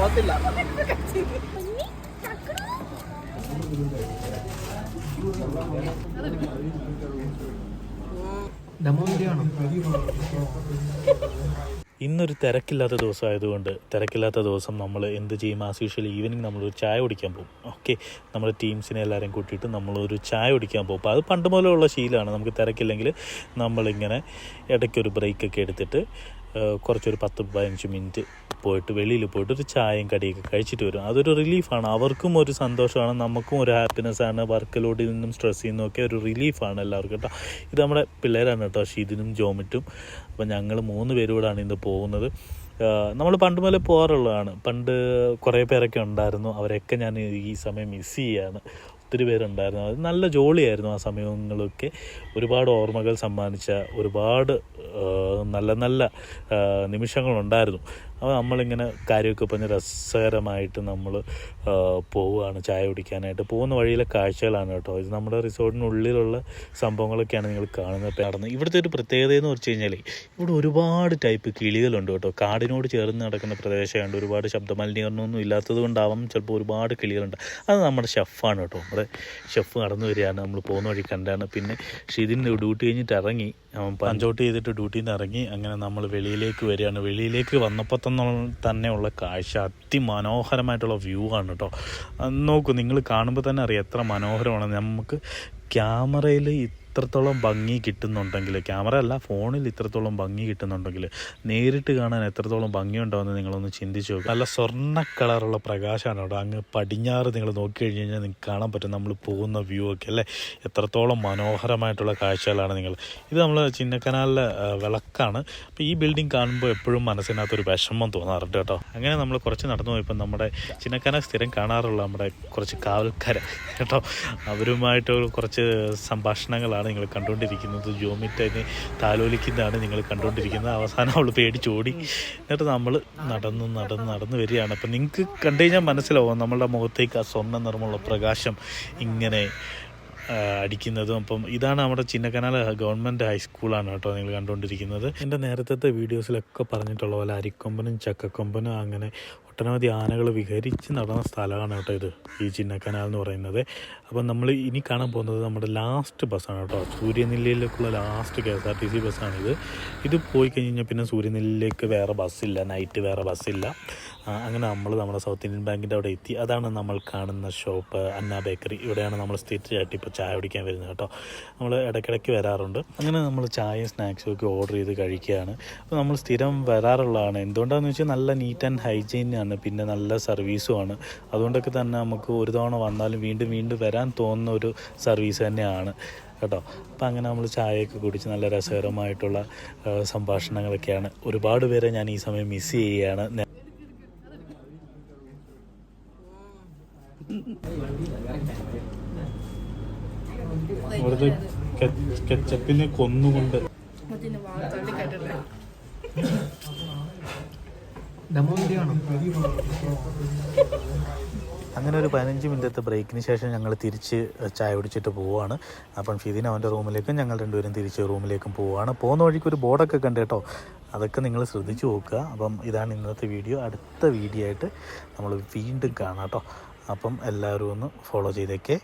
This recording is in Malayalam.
കൊള്ളത്തില്ല. ഇന്നൊരു തിരക്കില്ലാത്ത ദിവസമായതുകൊണ്ട് തിരക്കില്ലാത്ത ദിവസം നമ്മൾ എന്ത് ചെയ്യും, ആസ് യൂഷ്വൽ ഈവനിങ് നമ്മളൊരു ചായ കുടിക്കാൻ പോകും. ഓക്കെ, നമ്മുടെ ടീംസിനെ എല്ലാവരെയും കൂട്ടിയിട്ട് നമ്മളൊരു ചായ കുടിക്കാൻ പോകും. അപ്പോൾ അത് പണ്ട് മുതലുള്ള ശീലമാണ്. നമുക്ക് തിരക്കില്ലെങ്കിൽ നമ്മളിങ്ങനെ ഇടയ്ക്കൊരു ബ്രേക്കൊക്കെ എടുത്തിട്ട് കുറച്ചൊരു 10-15 മിനിറ്റ് പോയിട്ട് വെളിയിൽ പോയിട്ട് ഒരു ചായയും കടിയൊക്കെ കഴിച്ചിട്ട് വരും. അതൊരു റിലീഫാണ്. അവർക്കും ഒരു സന്തോഷമാണ്, നമുക്കും ഒരു ഹാപ്പിനെസ്സാണ്. വർക്ക് ലോഡിൽ നിന്നും സ്ട്രെസ്സിൽ നിന്നൊക്കെ ഒരു റിലീഫാണ് എല്ലാവർക്കും കേട്ടോ. ഇത് നമ്മുടെ പിള്ളേരാണ് കേട്ടോ, ഷിദിനും ജോമിറ്റും. അപ്പോൾ ഞങ്ങൾ 3 പേരോടാണ് ഇന്ന് പോകുന്നത്. നമ്മൾ പണ്ട് മുതലേ പോകാറുള്ളതാണ്. പണ്ട് കുറേ പേരൊക്കെ ഉണ്ടായിരുന്നു, അവരെയൊക്കെ ഞാൻ ഈ സമയം മിസ് ചെയ്യാണ്. ഒത്തിരി പേരുണ്ടായിരുന്നു. അത് നല്ല ജോളിയായിരുന്നു ആ സമയങ്ങളൊക്കെ. ഒരുപാട് ഓർമ്മകൾ സമ്മാനിച്ച ഒരുപാട് നല്ല നല്ല നിമിഷങ്ങളുണ്ടായിരുന്നു. അപ്പോൾ നമ്മളിങ്ങനെ കാര്യമൊക്കെ പറഞ്ഞ് രസകരമായിട്ട് നമ്മൾ പോവുകയാണ് ചായ കുടിക്കാനായിട്ട്. പോകുന്ന വഴിയിലെ കാഴ്ചകളാണ് കേട്ടോ. ഇത് നമ്മുടെ റിസോർട്ടിനുള്ളിലുള്ള സംഭവങ്ങളൊക്കെയാണ് നിങ്ങൾ കാണുന്നത്. ഇവിടുത്തെ ഒരു പ്രത്യേകത എന്ന് വെച്ച് കഴിഞ്ഞാൽ ഇവിടെ ഒരുപാട് ടൈപ്പ് കിളികളുണ്ട് കേട്ടോ. കാടിനോട് ചേർന്ന് നടക്കുന്ന പ്രദേശമായതുകൊണ്ട് ഒരുപാട് ശബ്ദമലിനീകരണമൊന്നും ഇല്ലാത്തത് കൊണ്ടാവാം ചിലപ്പോൾ ഒരുപാട് കിളികളുണ്ട്. അത് നമ്മുടെ ഷെഫാണ് കേട്ടോ. നമ്മുടെ ഷെഫ് നടന്നു വരികയാണ്, നമ്മൾ പോകുന്ന വഴി കണ്ടാണ്. പിന്നെ ഷിദിന് ഡ്യൂട്ടി കഴിഞ്ഞിട്ട് ഇറങ്ങി, പഞ്ചൗട്ട് ചെയ്തിട്ട് ഡ്യൂട്ടിയിൽ നിന്ന് ഇറങ്ങി. അങ്ങനെ നമ്മൾ വെളിയിലേക്ക് വരികയാണ്. വെളിയിലേക്ക് വന്നപ്പോൾ തന്നെയുള്ള കാഴ്ച അതിമനോഹരമായിട്ടുള്ള വ്യൂ ആണ് കേട്ടോ. നോക്കൂ, നിങ്ങൾ കാണുമ്പോൾ തന്നെ അറിയാം എത്ര മനോഹരമാണ്. നമുക്ക് ക്യാമറയിൽ ഇത്രത്തോളം ഭംഗി കിട്ടുന്നുണ്ടെങ്കിൽ, ക്യാമറ അല്ല ഫോണിൽ ഇത്രത്തോളം ഭംഗി കിട്ടുന്നുണ്ടെങ്കിൽ നേരിട്ട് കാണാൻ എത്രത്തോളം ഭംഗിയുണ്ടാവുമെന്ന് നിങ്ങളൊന്ന് ചിന്തിച്ച് നോക്കുക. നല്ല സ്വർണ്ണ കളറുള്ള പ്രകാശമാണ് അവിടെ. അങ്ങ് പടിഞ്ഞാറ് നിങ്ങൾ നോക്കി കഴിഞ്ഞ് കഴിഞ്ഞാൽ നിങ്ങൾക്ക് കാണാൻ പറ്റും നമ്മൾ പോകുന്ന വ്യൂ ഒക്കെ അല്ലേ. എത്രത്തോളം മനോഹരമായിട്ടുള്ള കാഴ്ചകളാണ് നിങ്ങൾ. ഇത് നമ്മൾ ചിന്നക്കനാലിലെ വിളക്കാണ്. അപ്പോൾ ഈ ബിൽഡിംഗ് കാണുമ്പോൾ എപ്പോഴും മനസ്സിനകത്തൊരു വിഷമം തോന്നാറുണ്ട് കേട്ടോ. അങ്ങനെ നമ്മൾ കുറച്ച് നടന്നു പോയപ്പോൾ നമ്മുടെ ചിന്നക്കനാൽ സ്ഥിരം കാണാറുള്ള നമ്മുടെ കുറച്ച് കാവൽക്കാർ കേട്ടോ, അവരുമായിട്ട് കുറച്ച് സംഭാഷണങ്ങളാണ് നിങ്ങൾ കണ്ടുകൊണ്ടിരിക്കുന്നത്. ജോമിറ്റതിനെ താലോലിക്കുന്നതാണ് നിങ്ങൾ കണ്ടുകൊണ്ടിരിക്കുന്നത്. അവസാനം അവൾ പേടിച്ചോടി. എന്നിട്ട് നമ്മൾ നടന്ന് വരികയാണ്. അപ്പം നിങ്ങൾക്ക് കണ്ടു കഴിഞ്ഞാൽ മനസ്സിലാവും നമ്മളുടെ മുഖത്തേക്ക് ആ സ്വർണ്ണ നിറമുള്ള പ്രകാശം ഇങ്ങനെ അടിക്കുന്നതും. അപ്പം ഇതാണ് നമ്മുടെ ചിന്നക്കനാൽ ഗവൺമെൻറ് ഹൈസ്കൂളാണ് കേട്ടോ നിങ്ങൾ കണ്ടുകൊണ്ടിരിക്കുന്നത്. എൻ്റെ നേരത്തെ വീഡിയോസിലൊക്കെ പറഞ്ഞിട്ടുള്ള പോലെ അരിക്കൊമ്പനും ചക്കക്കൊമ്പനും അങ്ങനെ ഒട്ടനവധി ആനകൾ വിഹരിച്ച് നടന്ന സ്ഥലമാണ് കേട്ടോ ഇത്, ഈ ചിന്നക്കനാൽ എന്ന് പറയുന്നത്. അപ്പം നമ്മൾ ഇനി കാണാൻ പോകുന്നത് നമ്മുടെ ലാസ്റ്റ് ബസ്സാണ് കേട്ടോ. സൂര്യനെല്ലിയിലേക്കുള്ള ലാസ്റ്റ് KSRTC ബസ്സാണിത്. ഇത് പോയി കഴിഞ്ഞാൽ പിന്നെ സൂര്യനെല്ലിയിലേക്ക് വേറെ ബസ്സില്ല, നൈറ്റ് വേറെ ബസ്സില്ല. അങ്ങനെ നമ്മൾ നമ്മുടെ സൗത്ത് ഇന്ത്യൻ ബാങ്കിൻ്റെ അവിടെ എത്തി. അതാണ് നമ്മൾ കാണുന്ന ഷോപ്പ്, അന്ന ബേക്കറി. ഇവിടെയാണ് നമ്മൾ സ്ഥിരമായിട്ട് ഇപ്പോൾ ചായ കുടിക്കാൻ വരുന്നത് കേട്ടോ. നമ്മൾ ഇടയ്ക്കിടയ്ക്ക് വരാറുണ്ട്. അങ്ങനെ നമ്മൾ ചായയും സ്നാക്സും ഒക്കെ ഓർഡർ ചെയ്ത് കഴിക്കുകയാണ്. അപ്പോൾ നമ്മൾ സ്ഥിരം വരാറുള്ളതാണ്. എന്തുകൊണ്ടാണെന്ന് വെച്ചാൽ നല്ല നീറ്റ് ആൻഡ് ഹൈജീനാണ്, പിന്നെ നല്ല സർവീസുമാണ്. അതുകൊണ്ടൊക്കെ തന്നെ നമുക്ക് ഒരു തവണ വന്നാലും വീണ്ടും വീണ്ടും വരാൻ തോന്നുന്ന ഒരു സർവീസ് തന്നെയാണ് കേട്ടോ. അപ്പം അങ്ങനെ നമ്മൾ ചായയൊക്കെ കുടിച്ച് നല്ല രസകരമായിട്ടുള്ള സംഭാഷണങ്ങളൊക്കെയാണ്. ഒരുപാട് പേരെ ഞാൻ ഈ സമയം മിസ് ചെയ്യുകയാണ്. ഇവിടുത്തെ കെച്ചപ്പിനെ കൊന്നുകൊണ്ട് അങ്ങനെ ഒരു 15 മിനിറ്റത്തെ ബ്രേക്കിന് ശേഷം ഞങ്ങൾ തിരിച്ച് ചായ കുടിച്ചിട്ട് പോവുകയാണ്. അപ്പം ഷിദിൻ അവൻ്റെ റൂമിലേക്കും ഞങ്ങൾ രണ്ടുപേരും തിരിച്ച് റൂമിലേക്കും പോവുകയാണ്. പോകുന്ന വഴിക്ക് ഒരു ബോർഡൊക്കെ കണ്ട് കേട്ടോ, അതൊക്കെ നിങ്ങൾ ശ്രദ്ധിച്ച് നോക്കുക. അപ്പം ഇതാണ് ഇന്നത്തെ വീഡിയോ. അടുത്ത വീഡിയോ ആയിട്ട് നമ്മൾ വീണ്ടും കാണാം കേട്ടോ. അപ്പം എല്ലാവരും ഒന്ന് ഫോളോ ചെയ്തേക്കേ.